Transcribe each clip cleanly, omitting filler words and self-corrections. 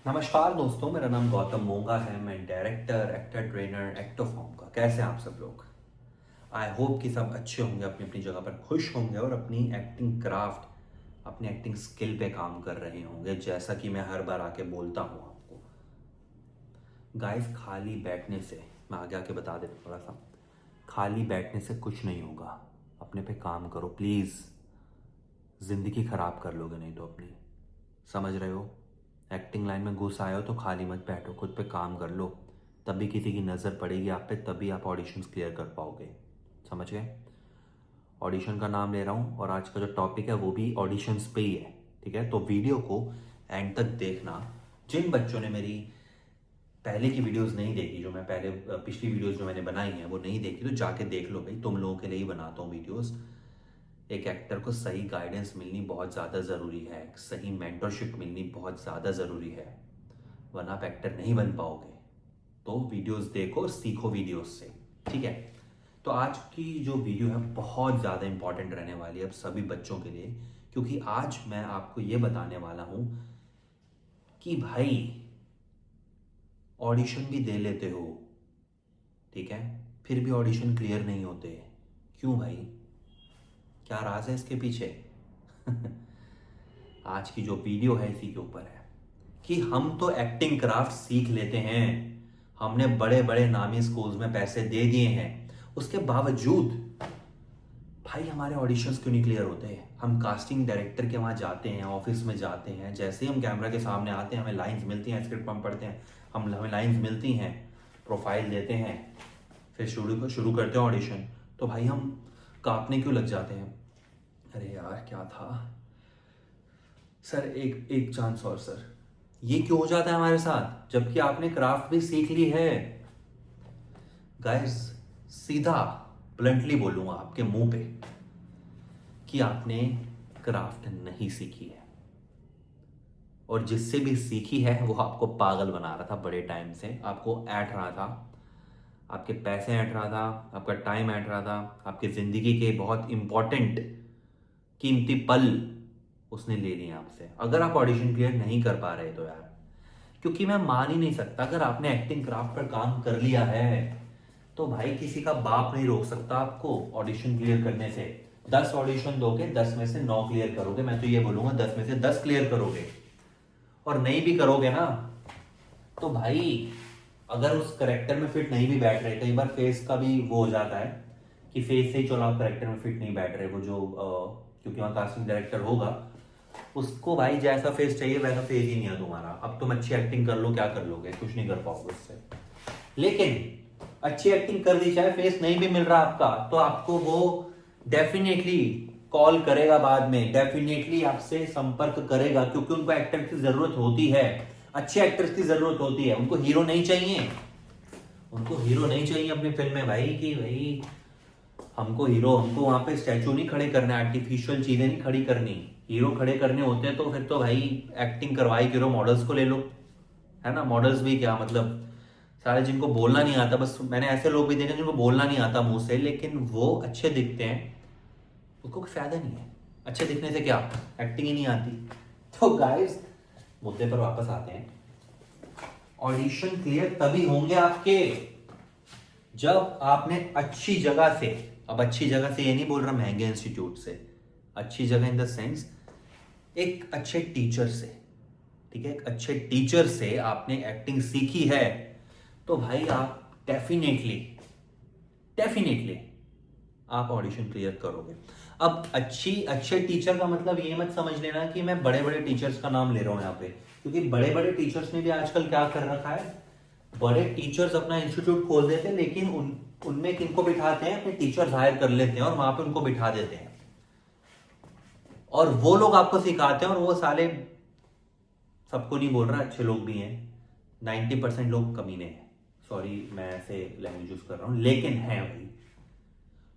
नमस्कार दोस्तों, मेरा नाम गौतम मोंगा है। मैं director, actor, trainer, actor form का। कैसे हैं आप सब लोग? आई होप कि सब अच्छे होंगे, अपनी अपनी जगह पर खुश होंगे और अपनी एक्टिंग क्राफ्ट, अपनी एक्टिंग स्किल पे काम कर रहे होंगे, जैसा कि मैं हर बार आके बोलता हूँ आपको। गाइस, खाली बैठने से, मैं आगे आके बता देता हूँ थोड़ा सा, खाली बैठने से कुछ नहीं होगा। अपने पे काम करो प्लीज़। ज़िंदगी ख़राब कर लोगे नहीं तो अपनी। समझ रहे हो? एक्टिंग लाइन में घुस आए हो तो खाली मत बैठो, खुद पे काम कर लो। तभी किसी की नज़र पड़ेगी आप पे, तभी आप ऑडिशंस क्लियर कर पाओगे। समझ गए? ऑडिशन का नाम ले रहा हूँ और आज का जो टॉपिक है वो भी ऑडिशंस पे ही है। ठीक है, तो वीडियो को एंड तक देखना। जिन बच्चों ने मेरी पहले की वीडियोस नहीं देखी, जो मैं पहले पिछली वीडियोस जो मैंने बनाई हैं वो नहीं देखी, तो जाके देख लो भाई। तुम लोगों के लिए ही बनाता हूँ वीडियोस। एक एक्टर को सही गाइडेंस मिलनी बहुत ज़्यादा ज़रूरी है, एक सही मेंटरशिप मिलनी बहुत ज़्यादा ज़रूरी है, वरना आप एक्टर नहीं बन पाओगे। तो वीडियोस देखो और सीखो वीडियोस से। ठीक है, तो आज की जो वीडियो है बहुत ज़्यादा इंपॉर्टेंट रहने वाली है अब सभी बच्चों के लिए, क्योंकि आज मैं आपको ये बताने वाला हूँ कि भाई ऑडिशन भी दे लेते हो, ठीक है, फिर भी ऑडिशन क्लियर नहीं होते। क्यों भाई? क्या राज है इसके पीछे? आज की जो वीडियो है इसी के ऊपर है कि हम तो एक्टिंग क्राफ्ट सीख लेते हैं, हमने बड़े बड़े नामी स्कूल्स में पैसे दे दिए हैं, उसके बावजूद भाई हमारे ऑडिशंस क्यों नहीं क्लियर होते? हम कास्टिंग डायरेक्टर के वहाँ जाते हैं, ऑफिस में जाते हैं, जैसे ही हम कैमरा के सामने आते हैं हमें लाइंस मिलती हैं, स्क्रिप्ट हम पढ़ते हैं, हमें लाइंस मिलती हैं, प्रोफाइल देते हैं, फिर शुरू करते हैं ऑडिशन। तो भाई हम कांपने क्यों लग जाते हैं? अरे यार क्या था सर, एक एक चांस और सर। ये क्यों हो जाता है हमारे साथ जबकि आपने क्राफ्ट भी सीख ली है? गाइस, सीधा ब्लंटली बोलूंगा आपके मुंह पे कि आपने क्राफ्ट नहीं सीखी है, और जिससे भी सीखी है वो आपको पागल बना रहा था, बड़े टाइम से आपको ऐंठ रहा था, आपके पैसे ऐंठ रहा था, आपका टाइम ऐंठ रहा था, आपकी ज़िंदगी के बहुत इंपॉर्टेंट कीमती पल उसने ले लिए आपसे, अगर आप ऑडिशन क्लियर नहीं कर पा रहे तो यार। क्योंकि मैं मान ही नहीं सकता, अगर आपने एक्टिंग क्राफ्ट पर काम कर लिया है तो भाई किसी का बाप नहीं रोक सकता आपको ऑडिशन क्लियर करने से। 10 ऑडिशन दोगे, 10 में से 9 क्लियर करोगे, मैं तो ये बोलूंगा 10 में से 10 क्लियर करोगे। और नहीं भी करोगे ना तो भाई, अगर उस करेक्टर में फिट नहीं भी बैठ रहे, कई बार फेस का भी वो हो जाता है कि फेस से ही चलो आप करेक्टर में फिट नहीं बैठ रहे, वो जो क्योंकि वहाँ कास्टिंग डायरेक्टर होगा, उसको भाई जैसा फेस चाहिए वैसा फेस ही नहीं है तुम्हारा। अब तुम अच्छी एक्टिंग कर लो, क्या कर लोगे? कुछ नहीं कर पाओगे उससे। लेकिन अच्छी एक्टिंग कर दी, चाहे फेस नहीं भी मिल रहा आपका, तो आपको वो डेफिनेटली कॉल करेगा, बाद में डेफिनेटली आपसे संपर्क करेगा, क्योंकि उनको एक्टर की जरूरत होती है, अच्छे एक्टर्स की जरूरत होती है। उनको हीरो नहीं चाहिए, उनको हीरो नहीं चाहिए अपनी फिल्म में भाई, कि भाई हमको वहां पे स्टैचू नहीं खड़े करना, आर्टिफिशियल चीजें नहीं खड़ी करनी। हीरो खड़े करने होते हैं तो फिर तो भाई एक्टिंग करवाई करो, मॉडल्स को ले लो, है ना। मॉडल्स भी क्या मतलब, सारे जिनको बोलना नहीं आता, बस मैंने ऐसे लोग भी देखे जिनको बोलना नहीं आता मुंह से, लेकिन वो अच्छे दिखते हैं, उसको कोई फायदा नहीं है। अच्छे दिखने से क्या, एक्टिंग ही नहीं आती। तो गाइस, मुद्दे पर वापस आते हैं। ऑडिशन क्लियर तभी होंगे आपके जब आपने अच्छी जगह से, अब अच्छी जगह से ये नहीं बोल रहा महंगे इंस्टीट्यूट से, अच्छी जगह इन द सेंस एक अच्छे टीचर से, ठीक है, एक अच्छे टीचर से आपने एक्टिंग सीखी है, तो भाई आप डेफिनेटली डेफिनेटली आप ऑडिशन क्लियर करोगे। अब अच्छे टीचर का मतलब ये मत समझ लेना कि मैं बड़े बड़े टीचर्स का नाम ले रहा हूं यहाँ पे, क्योंकि बड़े बड़े टीचर्स ने भी आजकल क्या कर रखा है, बड़े टीचर्स अपना इंस्टीट्यूट खोल देते हैं, लेकिन उनमें किनको बिठाते हैं, अपने टीचर्स हायर कर लेते हैं और वहां पे उनको बिठा देते हैं, और वो लोग आपको सिखाते हैं, और वो साले, सबको नहीं बोल रहा, अच्छे लोग भी हैं, 90% लोग कमीने हैं, सॉरी मैं ऐसे लैंग्वेज यूज कर रहा हूं, लेकिन हैं भाई।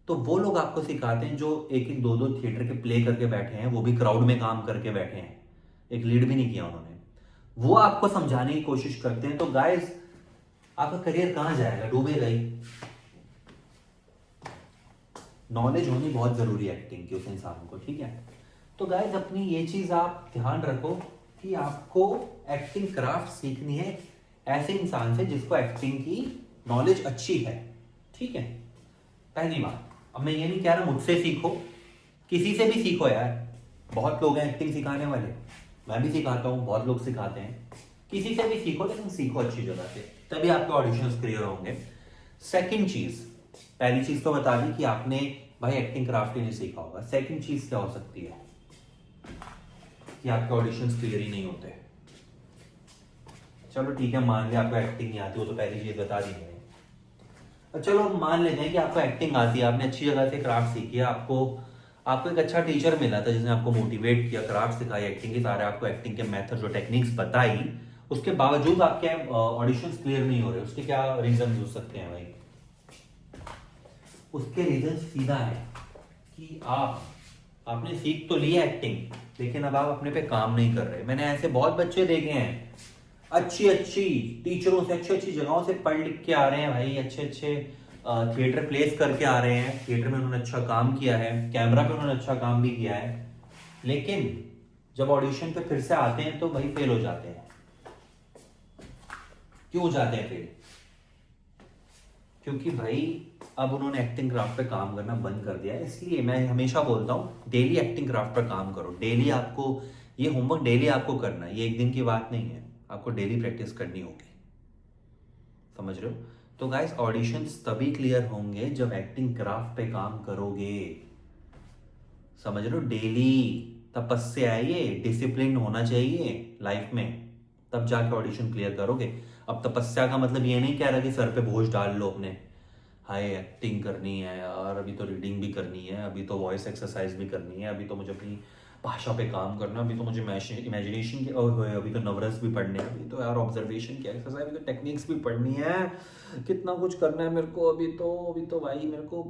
तो वो लोग आपको सिखाते हैं जो एक एक दो दो थिएटर के प्ले करके बैठे हैं, वो भी क्राउड में काम करके बैठे हैं, एक लीड भी नहीं किया उन्होंने, वो आपको समझाने की कोशिश करते हैं। तो गाइस, आपका करियर कहां जाएगा? डूबेगा ही। नॉलेज होनी बहुत जरूरी है एक्टिंग की उस इंसान को, ठीक है। तो गाइस, अपनी ये चीज आप ध्यान रखो कि आपको एक्टिंग क्राफ्ट सीखनी है ऐसे इंसान से जिसको एक्टिंग की नॉलेज अच्छी है, ठीक है। पहली बात, अब मैं ये नहीं कह रहा मुझसे सीखो, किसी से भी सीखो यार। बहुत लोग हैं एक्टिंग सिखाने वाले, मैं भी सिखाता हूँ, बहुत लोग सिखाते हैं। किसी से भी सीखो, लेकिन सीखो अच्छी जगह से, तभी आपके ऑडिशंस क्लियर होंगे। सेकंड चीज, पहली चीज तो बता दी कि आपने भाई एक्टिंग क्राफ्ट ही नहीं सीखा होगा। सेकंड चीज क्या हो सकती है कि आपके ऑडिशंस क्लियर ही नहीं होते। चलो ठीक है, मान लिया आपको एक्टिंग नहीं आती, वो तो पहली चीज बता दी मैंने। चलो मान लेते हैं कि आपको एक्टिंग आती है, आपने अच्छी जगह से क्राफ्ट सीखी है, आपको एक अच्छा टीचर मिला था जिसने आपको मोटिवेट किया, क्राफ्ट सिखाई, एक्टिंग के सारे आपको एक्टिंग के मेथड जो टेक्निक्स बताई, उसके बावजूद आपके ऑडिशंस क्लियर नहीं हो रहे, उसके क्या रीजन हो सकते हैं भाई? उसके रीजन सीधा है कि आपने सीख तो लिया एक्टिंग, लेकिन अब आप अपने पे काम नहीं कर रहे। मैंने ऐसे बहुत बच्चे देखे हैं, अच्छी अच्छी टीचरों से, अच्छी अच्छी जगहों से पढ़ लिख के आ रहे हैं भाई, अच्छे अच्छे थिएटर प्लेस करके आ रहे हैं, थिएटर में उन्होंने अच्छा काम किया है, कैमरा पे उन्होंने अच्छा काम भी किया है, लेकिन जब ऑडिशन पे फिर से आते हैं तो भाई फेल हो जाते हैं। क्यों हो जाते हैं फेल? क्योंकि भाई अब उन्होंने एक्टिंग क्राफ्ट पे काम करना बंद कर दिया है। इसलिए मैं हमेशा बोलता हूँ डेली एक्टिंग क्राफ्ट पर काम करो। डेली आपको ये होमवर्क डेली आपको करना है, ये एक दिन की बात नहीं है, आपको डेली प्रैक्टिस करनी होगी। समझ रहे हो? तो गाइस, ऑडिशंस तभी क्लियर होंगे जब एक्टिंग क्राफ्ट पे काम करोगे। समझ रहे हो? डेली तपस्या है, ये डिसिप्लिन होना चाहिए लाइफ में, तब जाके ऑडिशन क्लियर करोगे। अब तपस्या का मतलब ये नहीं कह रहा कि सर पे बोझ डाल लो अपने, हाय एक्टिंग करनी है यार, अभी तो रीडिंग भी करनी है, अभी तो वॉइस एक्सरसाइज भी करनी है, अभी तो मुझे अपनी भाषा पे काम करना, अभी तो मुझे इमेजिनेशन की, अभी तो नवरस भी पढ़ने हैं, अभी तो यार ऑब्जर्वेशन की एक्सरसाइज, अभी तो टेक्निक्स भी पढ़नी है, कितना कुछ करना है मेरे को, अभी तो भाई मेरे को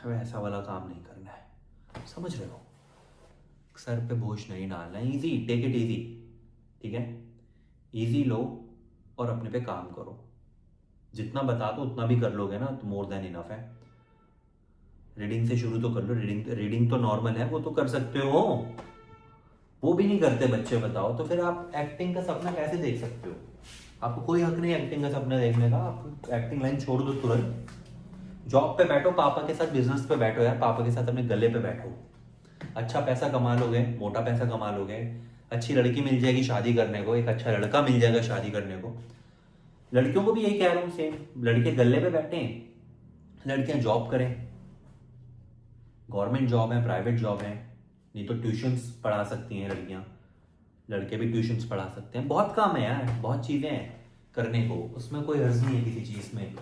वैसा वाला काम नहीं करना है। समझ रहे हो? सर पे बोझ नहीं डालना है, ईजी, टेक इट ईजी, ठीक है? ईजी लो और अपने पे काम करो। जितना बता दो उतना भी कर लोगे ना तो मोर देन इनफ है। रीडिंग से शुरू तो कर लो, रीडिंग तो नॉर्मल है, वो तो कर सकते हो, वो भी नहीं करते बच्चे, बताओ तो फिर आप एक्टिंग का सपना कैसे देख सकते हो? आपको कोई हक नहीं एक्टिंग का सपना देखने का। आप एक्टिंग लाइन छोड़ दो तुरंत, जॉब पे बैठो, पापा के साथ बिजनेस पे बैठो यार, पापा के साथ अपने गले पे बैठो, अच्छा पैसा कमा लोगे, मोटा पैसा कमा लोगे, अच्छी लड़की मिल जाएगी शादी करने को, एक अच्छा लड़का मिल जाएगा शादी करने को। लड़कियों को भी यही कह रहा हूँ सेम, लड़के गले पे बैठे, लड़कियां जॉब करें, गवर्नमेंट जॉब है, प्राइवेट जॉब है, नहीं तो ट्यूशन्स पढ़ा सकती हैं लड़कियां, लड़के भी ट्यूशन्स पढ़ा सकते हैं। बहुत काम है यार, बहुत चीजें हैं करने को, उसमें कोई हर्ज नहीं है किसी चीज में।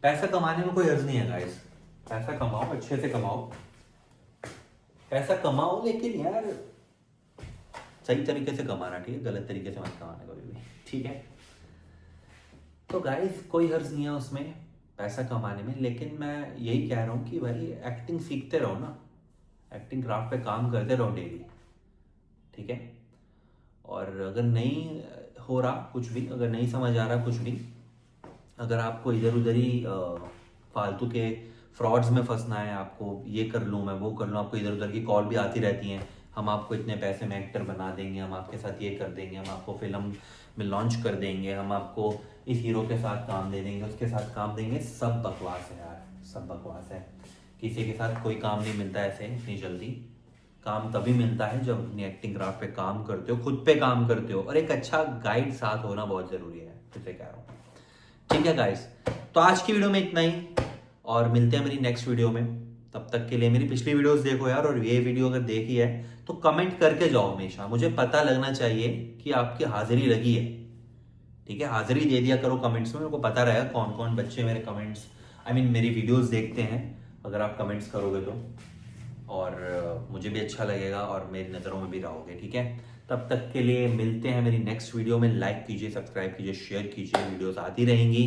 पैसा कमाने में कोई हर्ज नहीं है गाइस, पैसा कमाओ, अच्छे से कमाओ, पैसा कमाओ, लेकिन यार सही तरीके से कमाना, ठीक है? गलत तरीके से मत कमाना कभी भी, ठीक है? तो गाइस, कोई हर्ज नहीं है उसमें पैसा कमाने में, लेकिन मैं यही कह रहा हूँ कि भाई एक्टिंग सीखते रहो ना, एक्टिंग क्राफ्ट पे काम करते रहो डेली, ठीक है? और अगर नहीं हो रहा कुछ भी, अगर नहीं समझ आ रहा कुछ भी, अगर आपको इधर उधर ही फालतू के फ्रॉड्स में फंसना है, आपको ये कर लूँ मैं, वो कर लूँ, आपको इधर उधर की कॉल भी आती रहती हैं, हम आपको इतने पैसे में एक्टर बना देंगे, हम आपके साथ ये कर देंगे, हम आपको फिल्म में लॉन्च कर देंगे, हम आपको इस हीरो के साथ काम दे देंगे, उसके साथ काम देंगे। सब बकवास है यार, सब बकवास है। किसी के साथ कोई काम नहीं मिलता ऐसे इतनी जल्दी। काम तभी मिलता है जब अपनी एक्टिंग क्राफ्ट पे काम करते हो, खुद पे काम करते हो, और एक अच्छा गाइड साथ होना बहुत ज़रूरी है, फिर से कह रहा हूँ, ठीक है गाइस? तो आज की वीडियो में इतना ही, और मिलते हैं मेरी नेक्स्ट वीडियो में। तब तक के लिए मेरी पिछली वीडियोस देखो यार, और ये वीडियो अगर देखी है तो कमेंट करके जाओ हमेशा, मुझे पता लगना चाहिए कि आपकी हाजिरी लगी है, ठीक है? हाजिरी दे दिया करो कमेंट्स में, मेरे को पता रहेगा कौन कौन बच्चे मेरे कमेंट्स, मेरी वीडियोस देखते हैं। अगर आप कमेंट्स करोगे तो, और मुझे भी अच्छा लगेगा और मेरी नज़रों में भी रहोगे, ठीक है? तब तक के लिए मिलते हैं मेरी नेक्स्ट वीडियो में। लाइक कीजिए, सब्सक्राइब कीजिए, शेयर कीजिए, वीडियोस आती रहेंगी।